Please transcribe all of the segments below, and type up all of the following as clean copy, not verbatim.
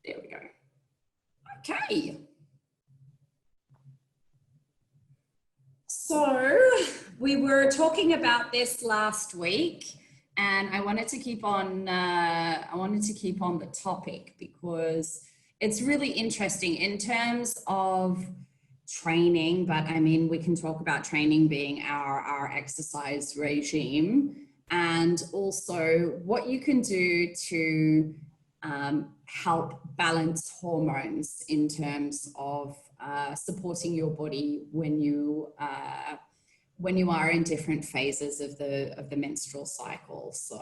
there we go. Okay. So we were talking about this last week, and I wanted to keep on the topic because it's really interesting in terms of training, but I mean, we can talk about training being our exercise regime, and also what you can do to help balance hormones in terms of supporting your body when you are in different phases of the menstrual cycle. So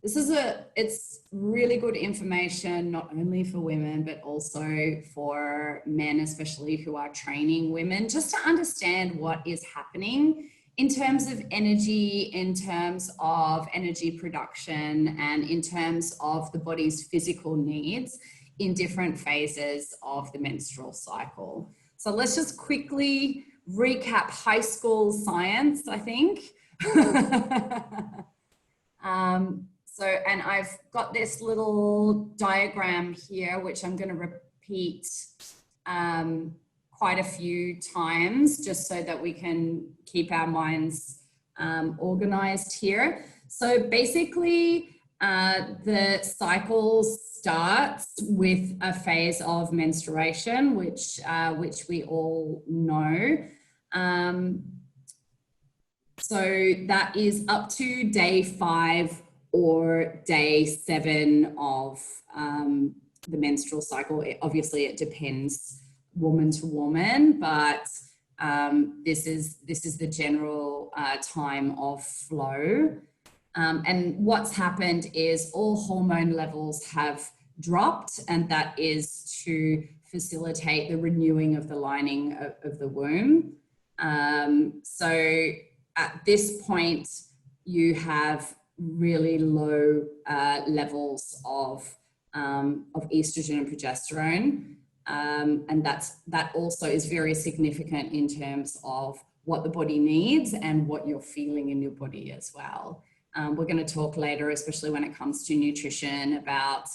this is it's really good information, not only for women, but also for men, especially who are training women, just to understand what is happening in terms of energy, in terms of energy production, and in terms of the body's physical needs in different phases of the menstrual cycle. So let's just quickly recap high school science, I think. And I've got this little diagram here, which I'm going to repeat quite a few times, just so that we can keep our minds organized here. So basically, the cycle starts with a phase of menstruation, which we all know. So that is up to day 5 or day 7 of the menstrual cycle. Obviously, it depends woman to woman, but this is the general time of flow. And what's happened is all hormone levels have dropped, and that is to facilitate the renewing of the lining of the womb. So at this point, you have really low levels of estrogen and progesterone. And that also is very significant in terms of what the body needs and what you're feeling in your body as well. We're going to talk later, especially when it comes to nutrition, about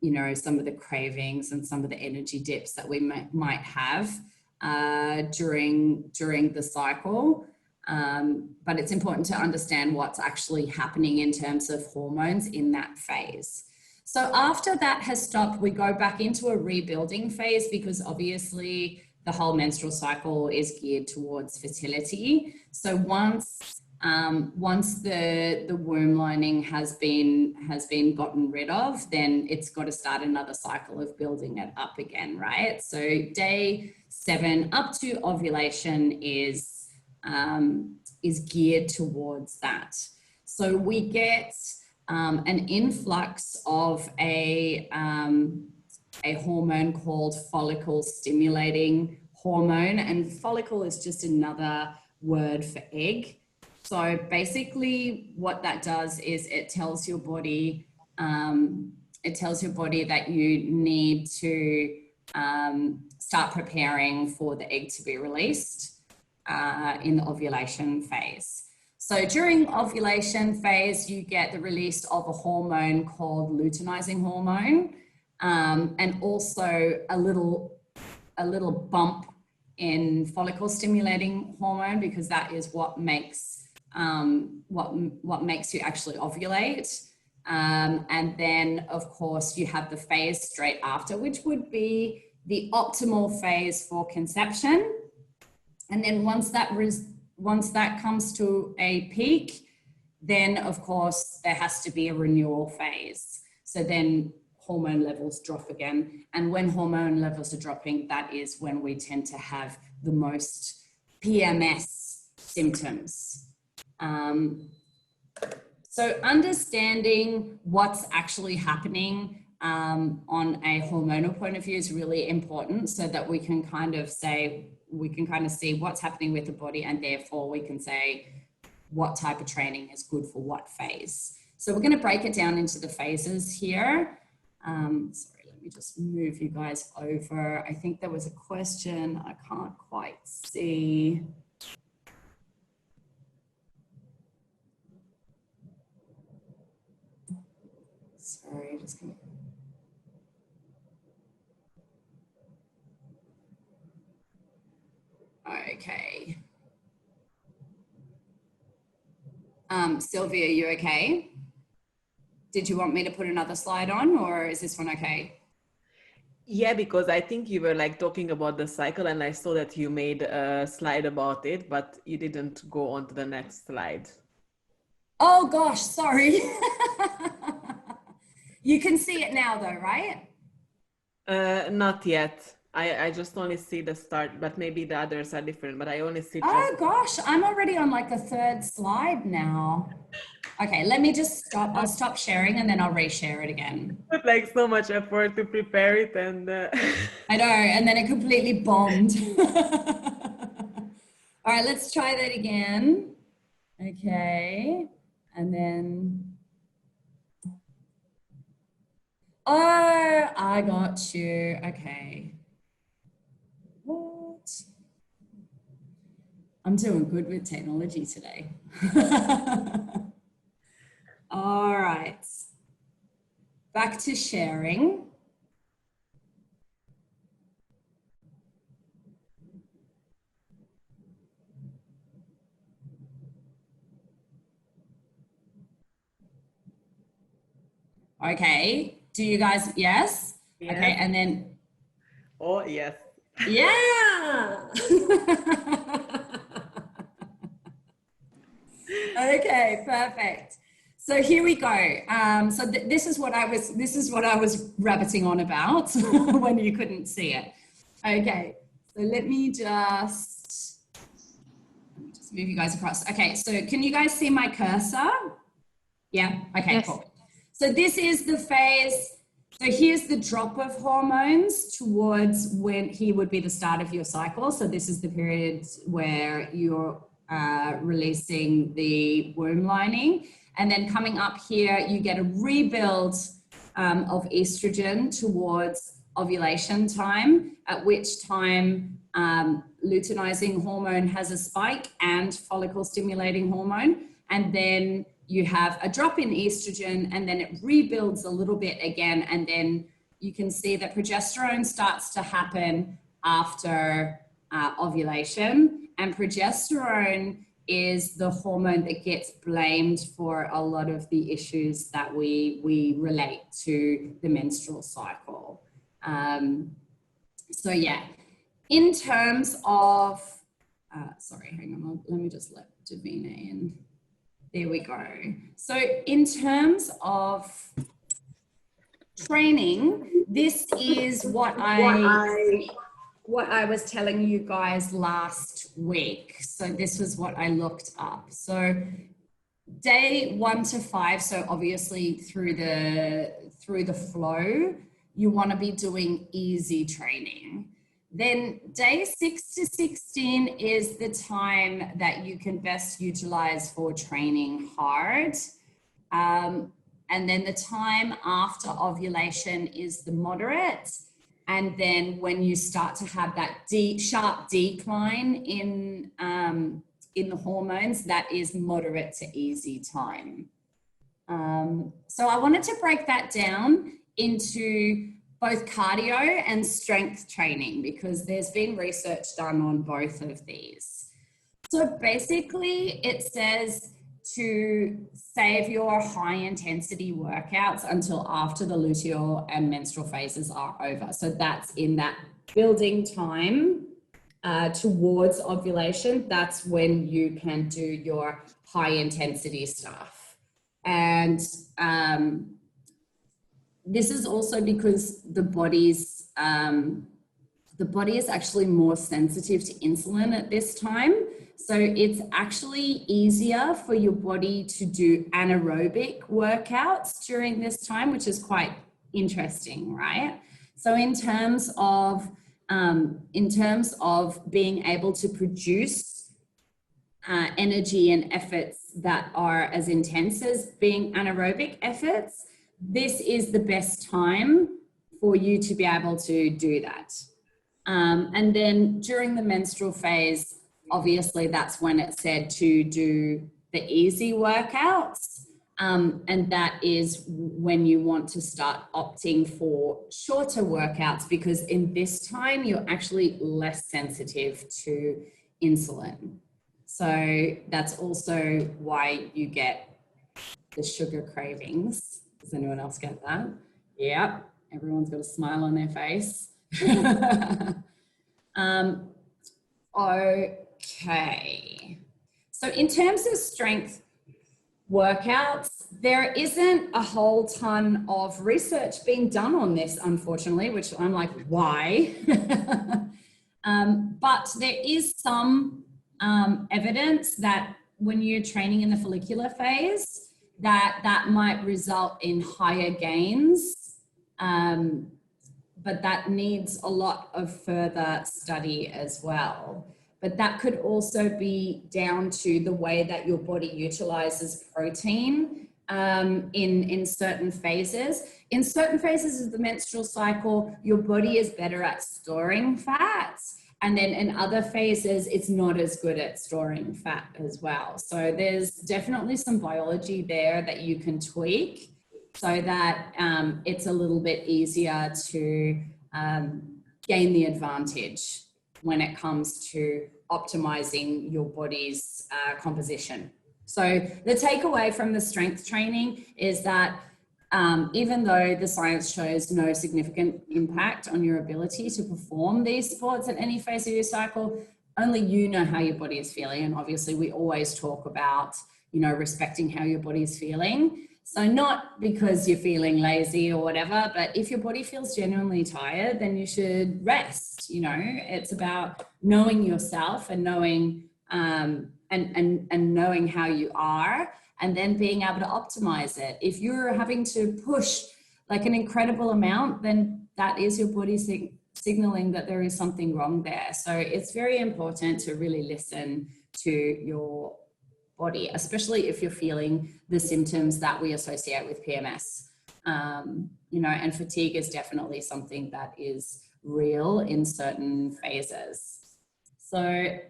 you know, some of the cravings and some of the energy dips that we might have during the cycle. But it's important to understand what's actually happening in terms of hormones in that phase. So after that has stopped, we go back into a rebuilding phase, because obviously the whole menstrual cycle is geared towards fertility. So once the womb lining has been gotten rid of, then it's got to start another cycle of building it up again, right? So day 7 up to ovulation is geared towards that. So we get an influx of a hormone called follicle stimulating hormone, and follicle is just another word for egg. So basically what that does is it tells your body that you need to start preparing for the egg to be released in the ovulation phase. So during ovulation phase, you get the release of a hormone called luteinizing hormone, and also a little bump in follicle stimulating hormone, because that is what makes you actually ovulate. And then of course you have the phase straight after, which would be the optimal phase for conception. And then once that comes to a peak, then of course there has to be a renewal phase. So then hormone levels drop again. And when hormone levels are dropping, that is when we tend to have the most PMS symptoms. So understanding what's actually happening on a hormonal point of view is really important, so that we can kind of see what's happening with the body, and therefore we can say what type of training is good for what phase. So we're going to break it down into the phases here. Sorry, let me just move you guys over. I think there was a question I can't quite see. Sorry. sorry, just gonna... Okay. Sylvia, you okay? Did you want me to put another slide on, or is this one okay? Yeah, because I think you were like talking about the cycle and I saw that you made a slide about it, but you didn't go on to the next slide. Oh gosh, sorry. You can see it now though, right? Not yet. I just only see the start, but maybe the others are different, but I only see just... Oh gosh, I'm already on like the third slide now. Okay, let me just stop. I'll stop sharing and then I'll reshare it again. Put like so much effort to prepare it and I know, and then it completely bombed. All right, let's try that again. Okay, and then, oh, I got you. Okay. What? I'm doing good with technology today. All right. Back to sharing. Okay. Do you guys, yes? yes. Okay, and then. Oh, yes. Yeah. Okay, perfect. So here we go. So this is what I was rabbiting on about when you couldn't see it. Okay, so let me just move you guys across. Okay, so can you guys see my cursor? Yeah, okay, yes. Cool. So this is the phase. So here's the drop of hormones towards when here would be the start of your cycle. So this is the period where you're releasing the womb lining. And then coming up here, you get a rebuild of estrogen towards ovulation time, at which time luteinizing hormone has a spike and follicle stimulating hormone. And then you have a drop in estrogen and then it rebuilds a little bit again. And then you can see that progesterone starts to happen after ovulation. And progesterone is the hormone that gets blamed for a lot of the issues that we relate to the menstrual cycle. So yeah, in terms of, sorry, hang on, let me just let Davina in. There we go. So in terms of training, this is what I was telling you guys last week. So this was what I looked up. So day 1 to 5, so obviously through the flow, you want to be doing easy training. Then day 6 to 16 is the time that you can best utilize for training hard. And then the time after ovulation is the moderate. And then when you start to have that sharp decline in the hormones, that is moderate to easy time. So I wanted to break that down into both cardio and strength training because there's been research done on both of these. So basically it says to save your high intensity workouts until after the luteal and menstrual phases are over. So that's in that building time towards ovulation. That's when you can do your high intensity stuff. And this is also because the body is actually more sensitive to insulin at this time. So it's actually easier for your body to do anaerobic workouts during this time, which is quite interesting, right? So in terms of being able to produce energy and efforts that are as intense as being anaerobic efforts, this is the best time for you to be able to do that. And then during the menstrual phase, obviously that's when it said to do the easy workouts. And that is when you want to start opting for shorter workouts, because in this time you're actually less sensitive to insulin. So that's also why you get the sugar cravings. Does anyone else get that? Yep, everyone's got a smile on their face. Okay. So in terms of strength workouts, there isn't a whole ton of research being done on this, unfortunately, which I'm like, why? But there is some evidence that when you're training in the follicular phase, that might result in higher gains, but that needs a lot of further study as well. But that could also be down to the way that your body utilizes protein in certain phases. In certain phases of the menstrual cycle, your body is better at storing fats. And then in other phases, it's not as good at storing fat as well. So there's definitely some biology there that you can tweak so that it's a little bit easier to gain the advantage when it comes to optimizing your body's composition. So the takeaway from the strength training is that even though the science shows no significant impact on your ability to perform these sports at any phase of your cycle, only you know how your body is feeling. And obviously we always talk about, you know, respecting how your body is feeling. So not because you're feeling lazy or whatever, but if your body feels genuinely tired, then you should rest. You know, it's about knowing yourself and knowing and knowing how you are, and then being able to optimize it. If you're having to push like an incredible amount, then that is your body signaling that there is something wrong there. So it's very important to really listen to your body, especially if you're feeling the symptoms that we associate with PMS. You know, and fatigue is definitely something that is real in certain phases. So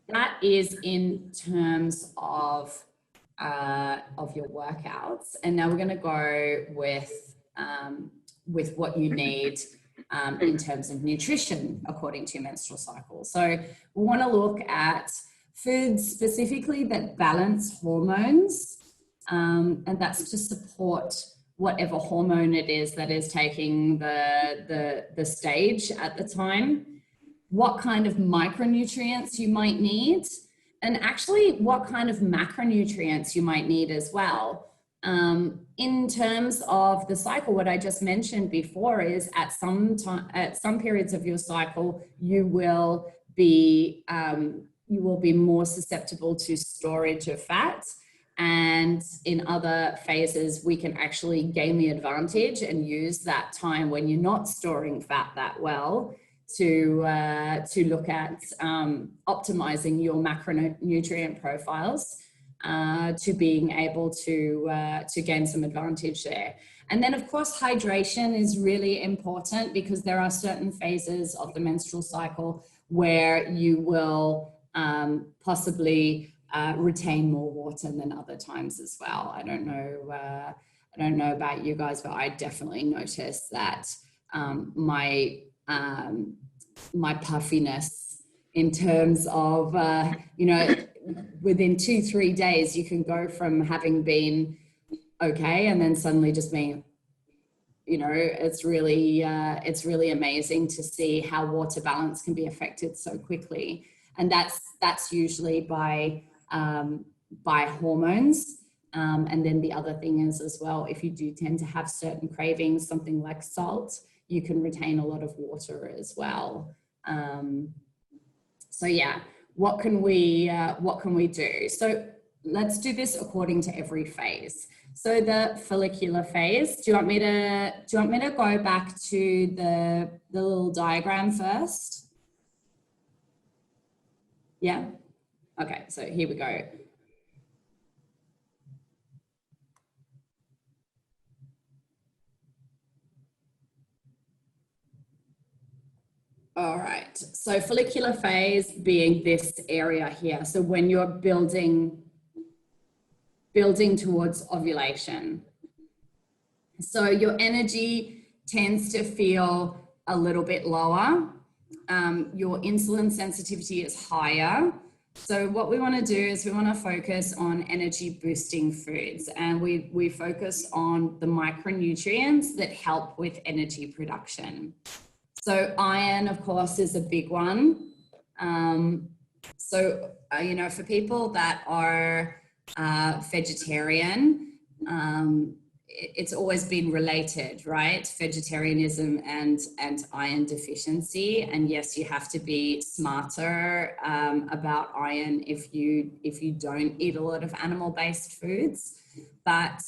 that is in terms of your workouts. And now we're going to go with what you need in terms of nutrition according to your menstrual cycle. So we want to look at foods specifically that balance hormones, and that's to support whatever hormone it is that is taking the stage at the time, what kind of micronutrients you might need, and actually what kind of macronutrients you might need as well. In terms of the cycle, what I just mentioned before is at some periods of your cycle, you will be more susceptible to storage of fat. And in other phases, we can actually gain the advantage and use that time when you're not storing fat that well to look at optimizing your macronutrient profiles to being able to gain some advantage there. And then of course, hydration is really important because there are certain phases of the menstrual cycle where you will possibly retain more water than other times as well. I don't know about you guys, but I definitely noticed that my puffiness in terms of, you know, within 2-3 days, you can go from having been okay and then suddenly just being, you know, it's really amazing to see how water balance can be affected so quickly. And that's usually by hormones. And then the other thing is as well, if you do tend to have certain cravings, something like salt, you can retain a lot of water as well. So yeah, what can we do? So let's do this according to every phase. So the follicular phase, do you want me to go back to the little diagram first? Yeah. Okay, so here we go. All right, so follicular phase being this area here. So when you're building building towards ovulation. So your energy tends to feel a little bit lower. Your insulin sensitivity is higher. So what we want to do is we want to focus on energy boosting foods, and we focus on the micronutrients that help with energy production. So iron, of course, is a big one. You know, for people that are vegetarian, it's always been related, right? Vegetarianism and iron deficiency. And yes, you have to be smarter about iron if you don't eat a lot of animal-based foods. But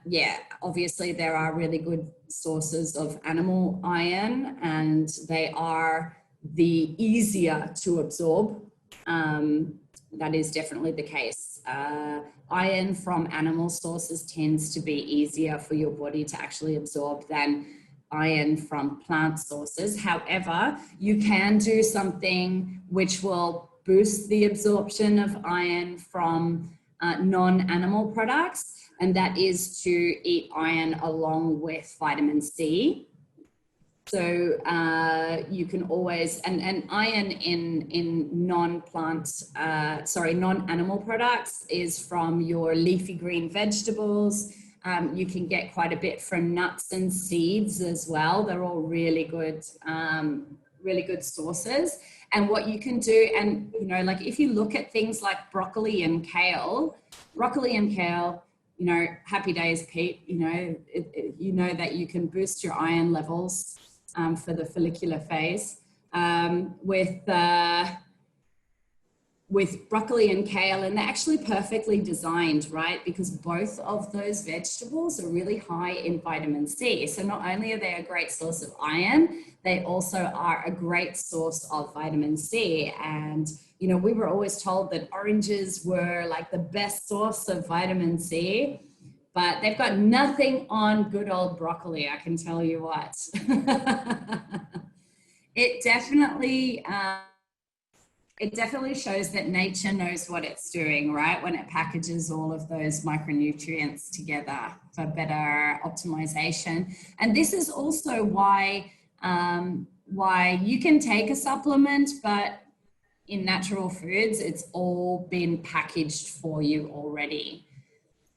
yeah, obviously there are really good sources of animal iron, and they are the easier to absorb. That is definitely the case. Iron from animal sources tends to be easier for your body to actually absorb than iron from plant sources. However, you can do something which will boost the absorption of iron from non-animal products, and that is to eat iron along with vitamin C. So you can always, and iron in non-animal products is from your leafy green vegetables. You can get quite a bit from nuts and seeds as well. They're all really good sources. And what you can do, and you know, like if you look at things like broccoli and kale, you know, happy days, Pete, you know, you know that you can boost your iron levels for the follicular phase with broccoli and kale, and they're actually perfectly designed, right? Because both of those vegetables are really high in vitamin C. So not only are they a great source of iron, they also are a great source of vitamin C. And, you know, we were always told that oranges were like the best source of vitamin C, but they've got nothing on good old broccoli, I can tell you what. It definitely shows that nature knows what it's doing, right? When it packages all of those micronutrients together for better optimization. And this is also why you can take a supplement, but in natural foods, it's all been packaged for you already.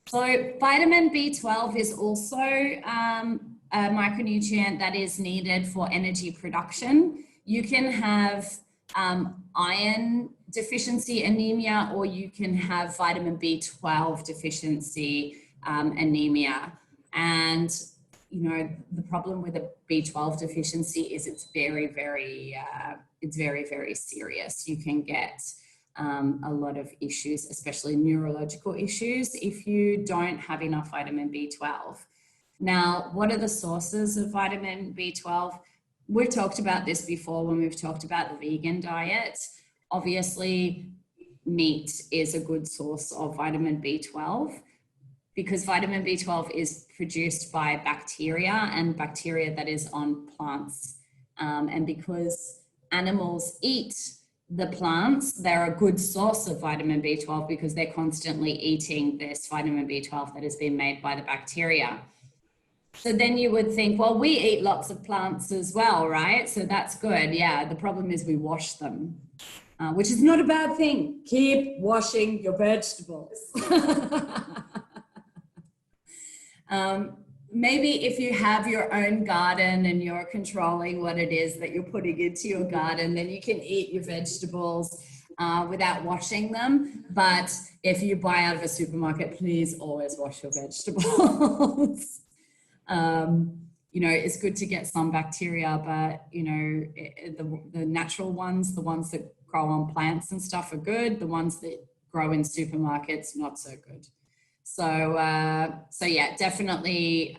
So vitamin B12 is also a micronutrient that is needed for energy production. You can have iron deficiency anemia, or you can have vitamin B12 deficiency anemia. And, you know, the problem with a B12 deficiency is it's very, very serious. You can get a lot of issues, especially neurological issues, if you don't have enough vitamin B12. Now, what are the sources of vitamin B12? We've talked about this before when we've talked about the vegan diet. Obviously, meat is a good source of vitamin B12 because vitamin B12 is produced by bacteria, and bacteria that is on plants. And because animals eat the plants, they're a good source of vitamin B12 because they're constantly eating this vitamin B12 that has been made by the bacteria. So then you would think, well, we eat lots of plants as well, right? So that's good. Yeah, the problem is we wash them, which is not a bad thing. Keep washing your vegetables. Maybe if you have your own garden and you're controlling what it is that you're putting into your garden, then you can eat your vegetables without washing them. But if you buy out of a supermarket, please always wash your vegetables. You know, it's good to get some bacteria, but, you know, the natural ones, the ones that grow on plants and stuff are good. The ones that grow in supermarkets, not so good. So yeah, definitely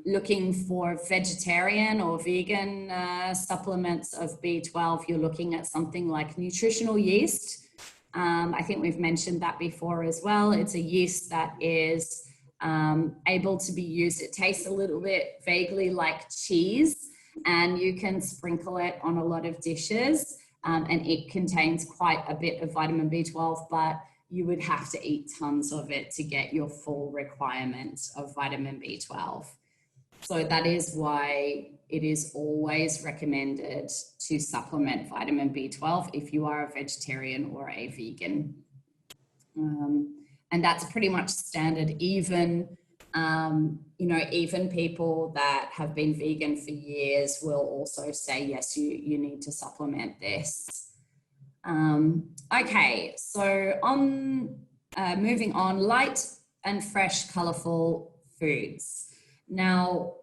looking for vegetarian or vegan supplements of B12. You're looking at something like nutritional yeast. I think we've mentioned that before as well. It's a yeast that is able to be used. It tastes a little bit vaguely like cheese, and you can sprinkle it on a lot of dishes, and it contains quite a bit of vitamin B12, but you would have to eat tons of it to get your full requirement of vitamin B12. So that is why it is always recommended to supplement vitamin B12 if you are a vegetarian or a vegan. And that's pretty much standard. Even, even people that have been vegan for years will also say, yes, you need to supplement this. Okay, so moving on, light and fresh, colorful foods. Now,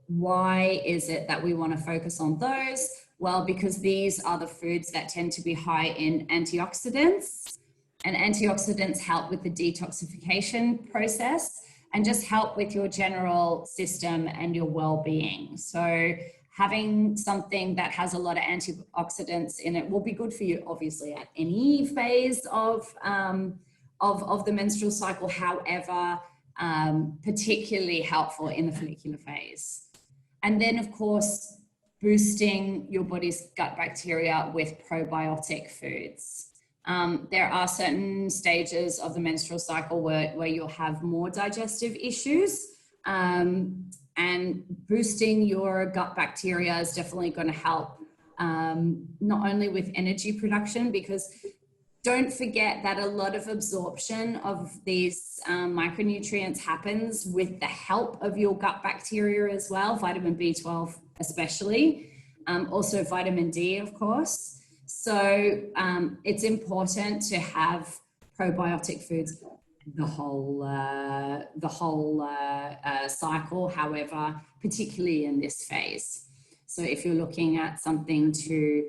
why is it that we want to focus on those? Well, because these are the foods that tend to be high in antioxidants, and antioxidants help with the detoxification process and just help with your general system and your well-being. So having something that has a lot of antioxidants in it will be good for you, obviously, at any phase of the menstrual cycle. However, particularly helpful in the follicular phase. And then, of course, boosting your body's gut bacteria with probiotic foods. There are certain stages of the menstrual cycle where you'll have more digestive issues, and boosting your gut bacteria is definitely going to help, not only with energy production, because don't forget that a lot of absorption of these micronutrients happens with the help of your gut bacteria as well, vitamin B12 especially, also vitamin D, of course. So it's important to have probiotic foods the whole cycle, however, particularly in this phase. So if you're looking at something to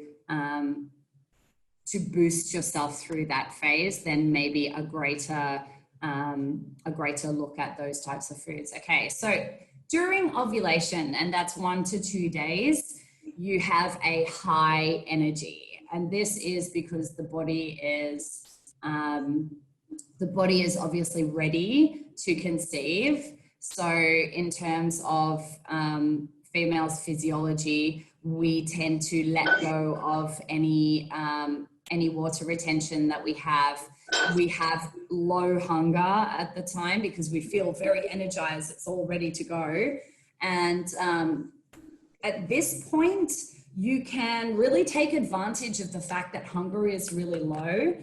boost yourself through that phase, then maybe a greater look at those types of foods. Okay, so during ovulation, and that's 1 to 2 days, you have a high energy. And this is because the body is obviously ready to conceive. So in terms of females' physiology, we tend to let go of any water retention that we have. We have low hunger at the time because we feel very energized. It's all ready to go. And at this point, you can really take advantage of the fact that hunger is really low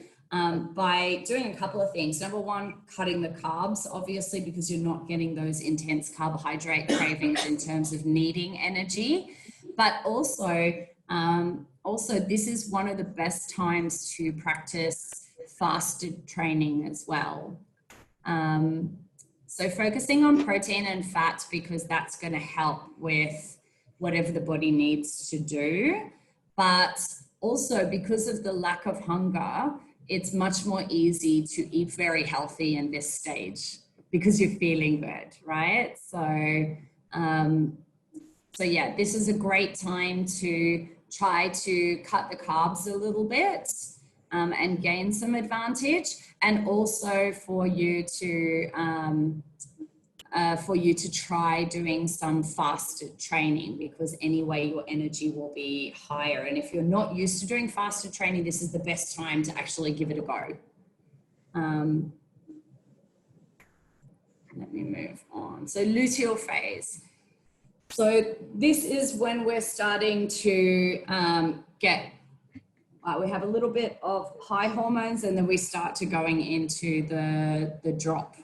by doing a couple of things. Number one, cutting the carbs, obviously, because you're not getting those intense carbohydrate cravings in terms of needing energy. But also this is one of the best times to practice fasted training as well. So focusing on protein and fat, because that's going to help with whatever the body needs to do. But also because of the lack of hunger, it's much more easy to eat very healthy in this stage because you're feeling good, right? So yeah, this is a great time to try to cut the carbs a little bit and gain some advantage, and also for you to try doing some fasted training, because anyway your energy will be higher. And if you're not used to doing fasted training, this is the best time to actually give it a go. Let me move on. So luteal phase. So this is when we're starting to we have a little bit of high hormones, and then we start to going into the drop.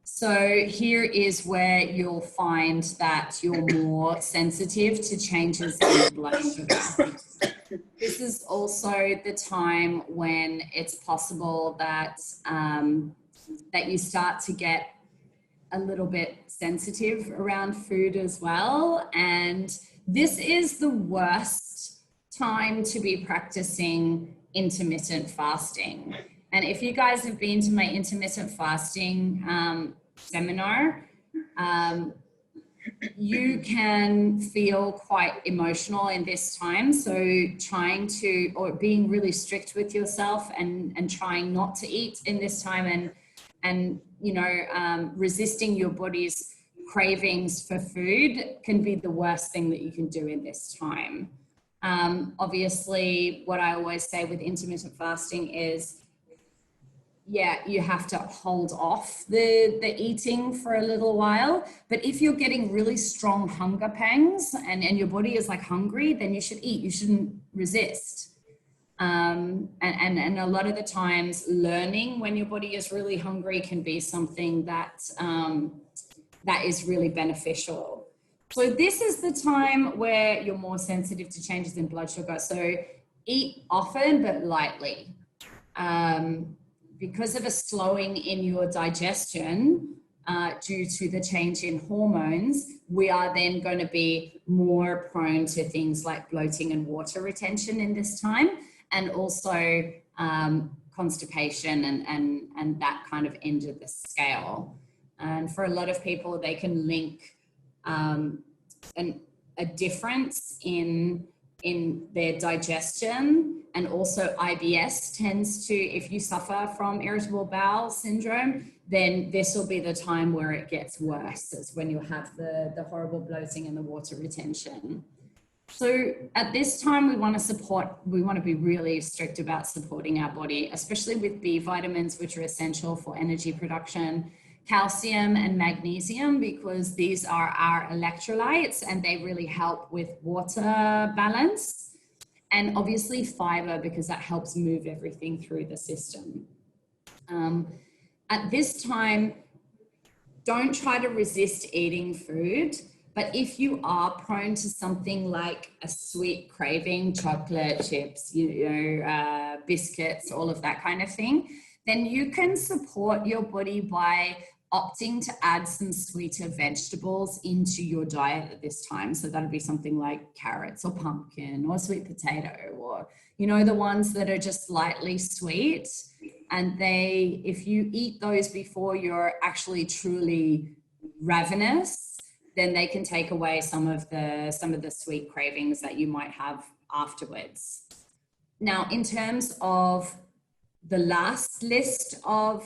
So here is where you'll find that you're more sensitive to changes in blood sugar. This is also the time when it's possible that that you start to get a little bit sensitive around food as well. And this is the worst time to be practicing intermittent fasting. And if you guys have been to my intermittent fasting seminar, you can feel quite emotional in this time. So trying to, or being really strict with yourself and trying not to eat in this time, and resisting your body's cravings for food can be the worst thing that you can do in this time. Obviously, what I always say with intermittent fasting is yeah, you have to hold off the eating for a little while. But if you're getting really strong hunger pangs and your body is like hungry, then you should eat. You shouldn't resist. And a lot of the times learning when your body is really hungry can be something that, that is really beneficial. So this is the time where you're more sensitive to changes in blood sugar. So eat often, but lightly. Because of a slowing in your digestion due to the change in hormones, we are then going to be more prone to things like bloating and water retention in this time, and also constipation and that kind of end of the scale. And for a lot of people, they can link a difference in their digestion, and also IBS tends to, if you suffer from irritable bowel syndrome, then this will be the time where it gets worse, is when you have the horrible bloating and the water retention. So at this time, we want to be really strict about supporting our body, especially with B vitamins, which are essential for energy production, calcium and magnesium, because these are our electrolytes and they really help with water balance. And obviously fiber, because that helps move everything through the system. At this time, don't try to resist eating food. But if you are prone to something like a sweet craving, chocolate, chips, biscuits, all of that kind of thing, then you can support your body by opting to add some sweeter vegetables into your diet at this time. So that'll be something like carrots or pumpkin or sweet potato, or, the ones that are just slightly sweet. And if you eat those before you're actually truly ravenous, then they can take away some of the sweet cravings that you might have afterwards. Now, in terms of the last list of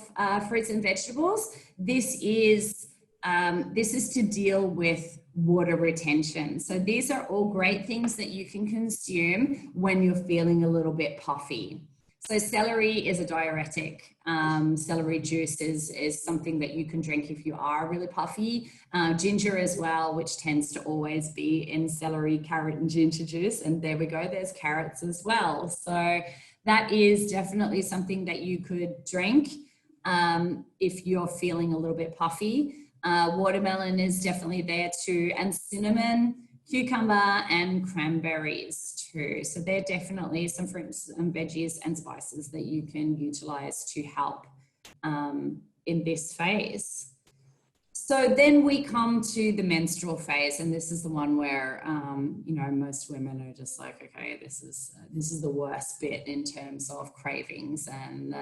fruits and vegetables, this is to deal with water retention. So these are all great things that you can consume when you're feeling a little bit puffy. So celery is a diuretic. Celery juice is something that you can drink if you are really puffy. Ginger as well, which tends to always be in celery, carrot, and ginger juice. And there we go, there's carrots as well. So that is definitely something that you could drink if you're feeling a little bit puffy. Watermelon is definitely there too, and cinnamon, cucumber, and cranberries too. So they're definitely some fruits and veggies and spices that you can utilize to help in this phase. So then we come to the menstrual phase, and this is the one where most women are just like, okay, this is the worst bit in terms of cravings and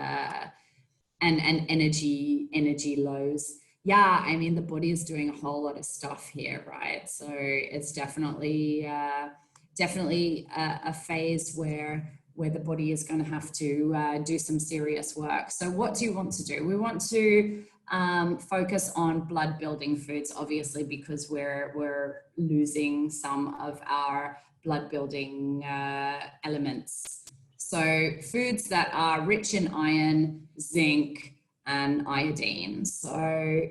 energy lows. Yeah, I mean, the body is doing a whole lot of stuff here, right? So it's definitely a phase where the body is going to have to do some serious work. So what do you want to do? We want to focus on blood building foods, obviously, because we're losing some of our blood building elements. So foods that are rich in iron, zinc, and iodine. So,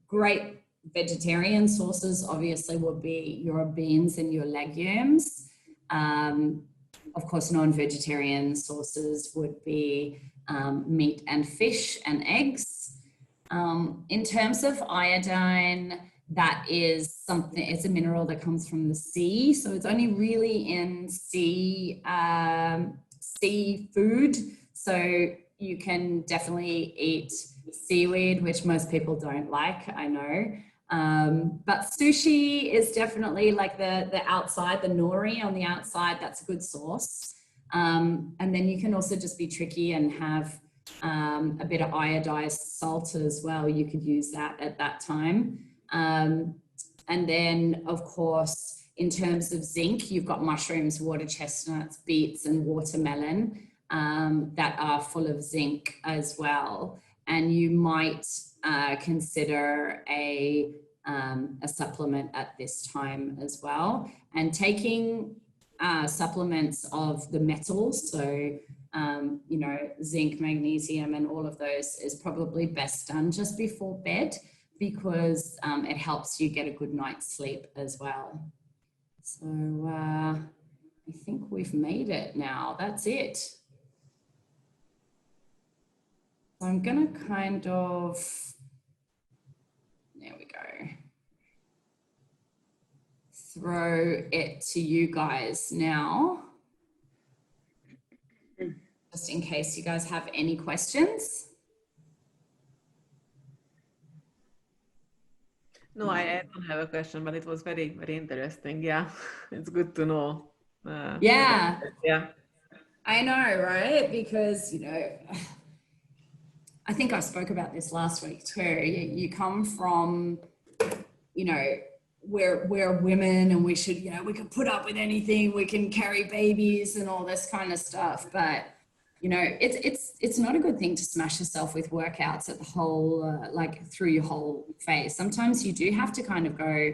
great vegetarian sources obviously will be your beans and your legumes. Of course, non-vegetarian sources would be meat and fish and eggs. In terms of iodine, that is something, it's a mineral that comes from the sea. So it's only really in sea food. So you can definitely eat seaweed, which most people don't like, I know. But sushi is definitely like the outside, the nori on the outside, that's a good source. And then you can also just be tricky and have a bit of iodized salt as well. You could use that at that time. And then, of course, in terms of zinc, you've got mushrooms, water chestnuts, beets, and watermelon that are full of zinc as well. And you might consider a supplement at this time as well. And taking supplements of the metals. So, you know, zinc, magnesium, and all of those is probably best done just before bed, because it helps you get a good night's sleep as well. So I think we've made it now. That's it. So I'm going to kind of, there we go, throw it to you guys now, just in case you guys have any questions. No, I don't have a question, but it was very, very interesting. Yeah, it's good to know. Yeah. Yeah. I know, right? Because, you know, I think I spoke about this last week too. You come from, you know, we're women and we should, you know, we can put up with anything, we can carry babies and all this kind of stuff. But, you know, it's not a good thing to smash yourself with workouts at the whole, like through your whole phase. Sometimes you do have to kind of go,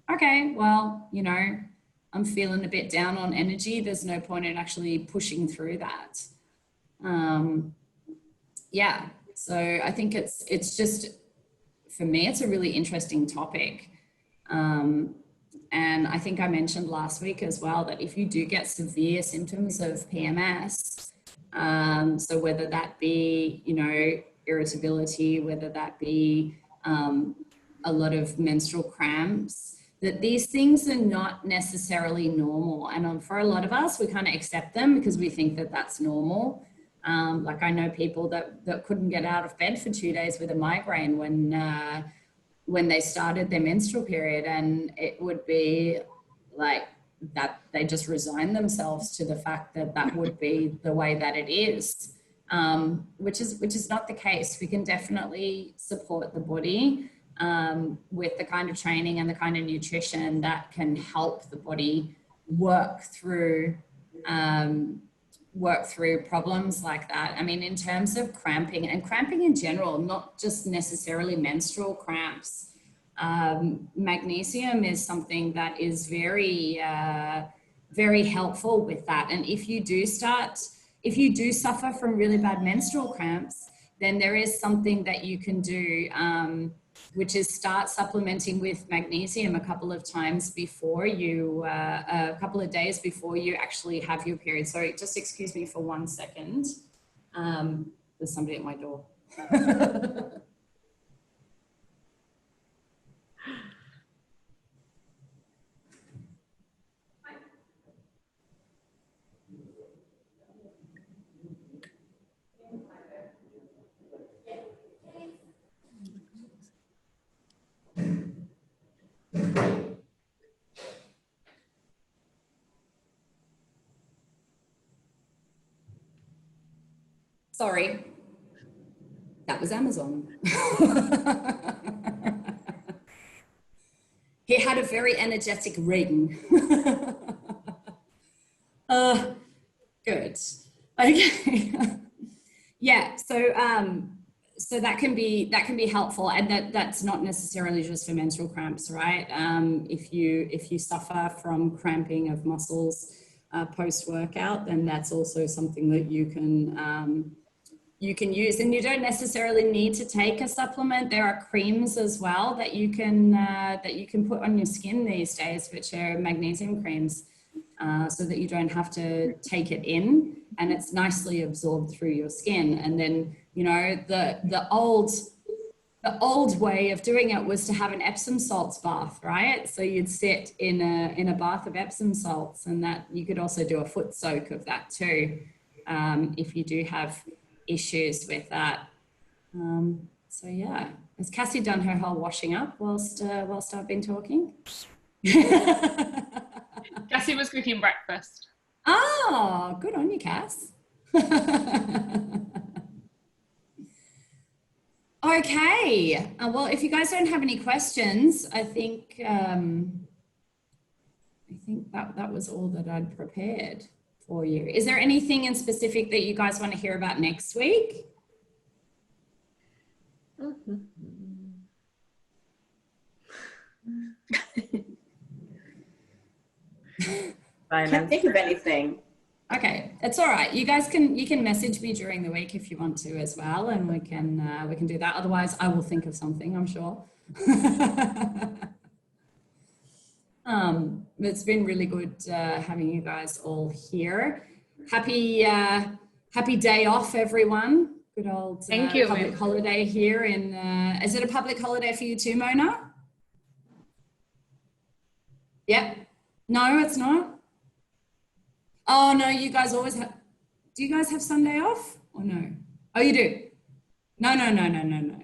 okay, well, you know, I'm feeling a bit down on energy. There's no point in actually pushing through that. Yeah, so I think it's just, for me, it's a really interesting topic. And I think I mentioned last week as well that if you do get severe symptoms of PMS, so whether that be, you know, irritability, whether that be a lot of menstrual cramps, that these things are not necessarily normal. And for a lot of us, we kind of accept them because we think that that's normal. Like I know people that couldn't get out of bed for 2 days with a migraine when they started their menstrual period, and it would be like that they just resign themselves to the fact that that would be the way that it is, which is not the case. We can definitely support the body with the kind of training and the kind of nutrition that can help the body work through problems like that. I mean, in terms of cramping and cramping in general, not just necessarily menstrual cramps, magnesium is something that is very, very helpful with that. And if you do suffer from really bad menstrual cramps, then there is something that you can do, which is start supplementing with magnesium a couple of times before you, a couple of days before you actually have your period. Sorry, just excuse me for 1 second. There's somebody at my door. Sorry, that was Amazon. He had a very energetic ring. Good. Okay. Yeah. So that can be helpful, and that's not necessarily just for menstrual cramps, right? If you suffer from cramping of muscles post workout, then that's also something that you can use, and you don't necessarily need to take a supplement. There are creams as well that you can put on your skin these days, which are magnesium creams, so that you don't have to take it in, and it's nicely absorbed through your skin. And then, you know, the old way of doing it was to have an Epsom salts bath, right? So you'd sit in a bath of Epsom salts, and that you could also do a foot soak of that too, if you do have issues with that. So yeah, has Cassie done her whole washing up whilst I've been talking? Cassie was cooking breakfast. Oh, good on you, Cass. Okay, well, if you guys don't have any questions, I think that was all that I'd prepared for you. Is there anything in specific that you guys want to hear about next week? I can't think of anything. Okay, it's all right. You guys can message me during the week if you want to as well, and we can do that. Otherwise, I will think of something, I'm sure. It's been really good having you guys all here. Happy day off, everyone. Good old Thank you, public Mim. holiday here in. Is it a public holiday for you too, Mona? Yep. No, it's not. Oh no, you guys always have. Do you guys have Sunday off or no? Oh, you do. No.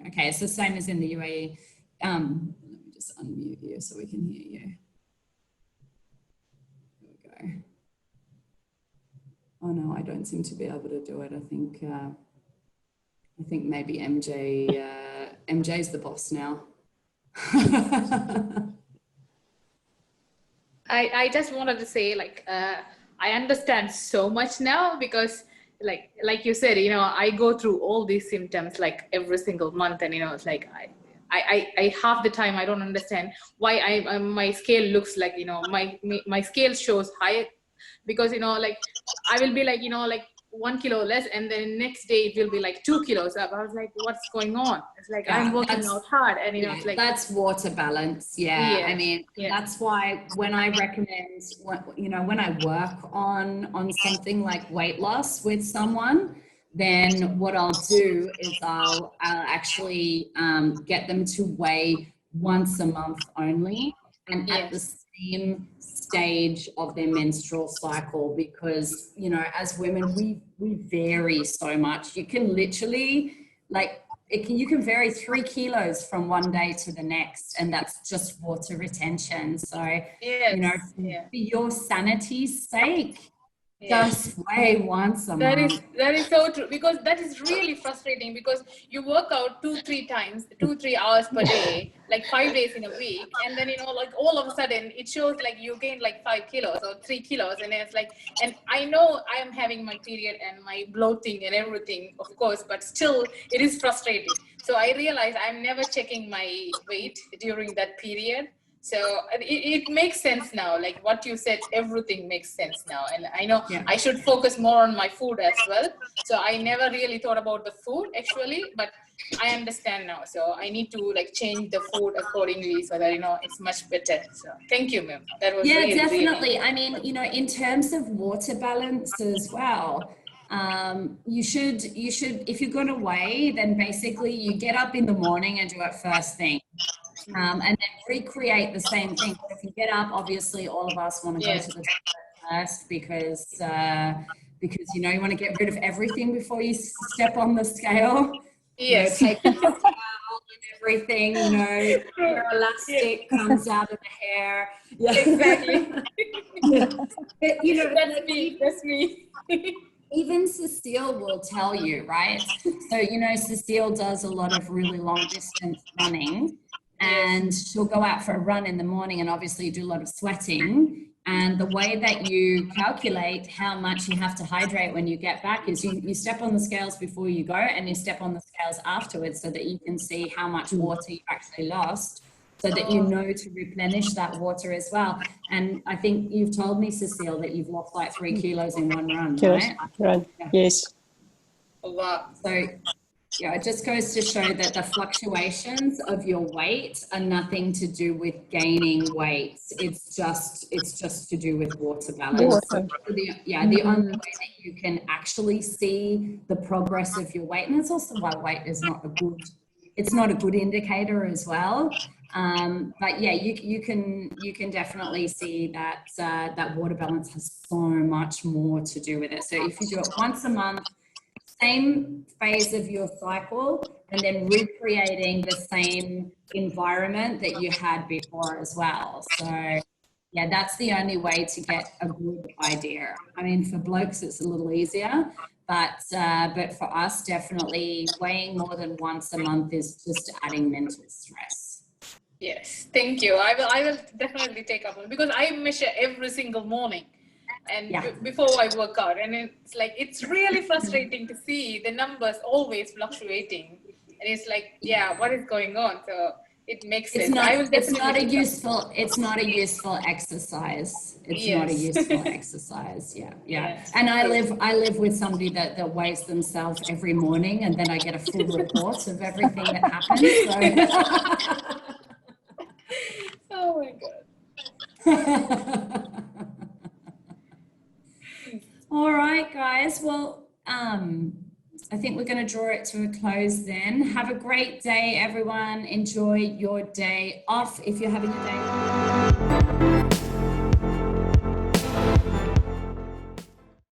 Okay, it's the same as in the UAE. Let me just unmute you so we can hear you. There we go. Oh no, I don't seem to be able to do it. I think maybe MJ's the boss now. I just wanted to say, like, I understand so much now because, like you said, you know, I go through all these symptoms like every single month, and you know, it's like I half the time I don't understand why my scale looks like, you know, my scale shows high, because you know, like I will be like, you know, like 1 kilo less, and then next day it will be like 2 kilos up. I was like, what's going on? It's like, Yeah, I'm working out hard, and you know, it's like, that's water balance. Yeah, Yeah, I mean, yeah. that's why when I recommend, you know, when I work on something like weight loss with someone, then what I'll do is I'll actually get them to weigh once a month only, and at the same stage of their menstrual cycle, because you know, as women we vary so much. You can literally, like, you can vary 3 kilos from one day to the next, and that's just water retention. So you know, for your sanity's sake, just weigh once a month. That is so true, because that is really frustrating, because you work out 2-3 times, 2-3 hours per day, like 5 days in a week, and then you know, like all of a sudden it shows like you gained like 5 kilos or 3 kilos, and it's like, and I know I am having my period and my bloating and everything, of course, but still it is frustrating. So I realize I'm never checking my weight during that period. So it makes sense now, like what you said, everything makes sense now. And I know I should focus more on my food as well. So I never really thought about the food actually, but I understand now. So I need to like change the food accordingly so that, you know, it's much better. So thank you, Mim. That was really, definitely. really... I mean, you know, in terms of water balance as well, you should, if you're going to weigh, then basically you get up in the morning and do it first thing. And then recreate the same thing. If you get up, obviously all of us want to go to the toilet first, because you know, you want to get rid of everything before you step on the scale. Yes. You know, take the towel and everything, you know, your elastic comes out of the hair. Yeah. Exactly. But, you know, that's me. Even Cecile will tell you, right? So, you know, Cecile does a lot of really long distance running, and she'll go out for a run in the morning, and obviously do a lot of sweating. And the way that you calculate how much you have to hydrate when you get back is you step on the scales before you go, and you step on the scales afterwards, so that you can see how much water you actually lost, so that you know to replenish that water as well. And I think you've told me, Cecile, that you've lost like 3 kilos in one run, right? Yes. Oh, wow. So yeah, it just goes to show that the fluctuations of your weight are nothing to do with gaining weight. It's just to do with water balance. So the only way that you can actually see the progress of your weight, and it's also why weight is not a good indicator as well. But yeah, you can definitely see that that water balance has so much more to do with it. So if you do it once a month, same phase of your cycle, and then recreating the same environment that you had before as well. So yeah, that's the only way to get a good idea. I mean, for blokes, it's a little easier, but for us, definitely weighing more than once a month is just adding mental stress. Yes, thank you. I will definitely take up on, because I measure every single morning, and before I work out, and it's like, it's really frustrating to see the numbers always fluctuating, and it's like, what is going on? So it makes It's sense. not, I will it's definitely not a pick up. useful, it's not a useful exercise. It's not a Yes. useful exercise. Yeah. Yes. And I live with somebody that weighs themselves every morning, and then I get a full report of everything that happens. Oh my God. All right, guys. Well, I think we're going to draw it to a close then. Have a great day, everyone. Enjoy your day off if you're having a day off.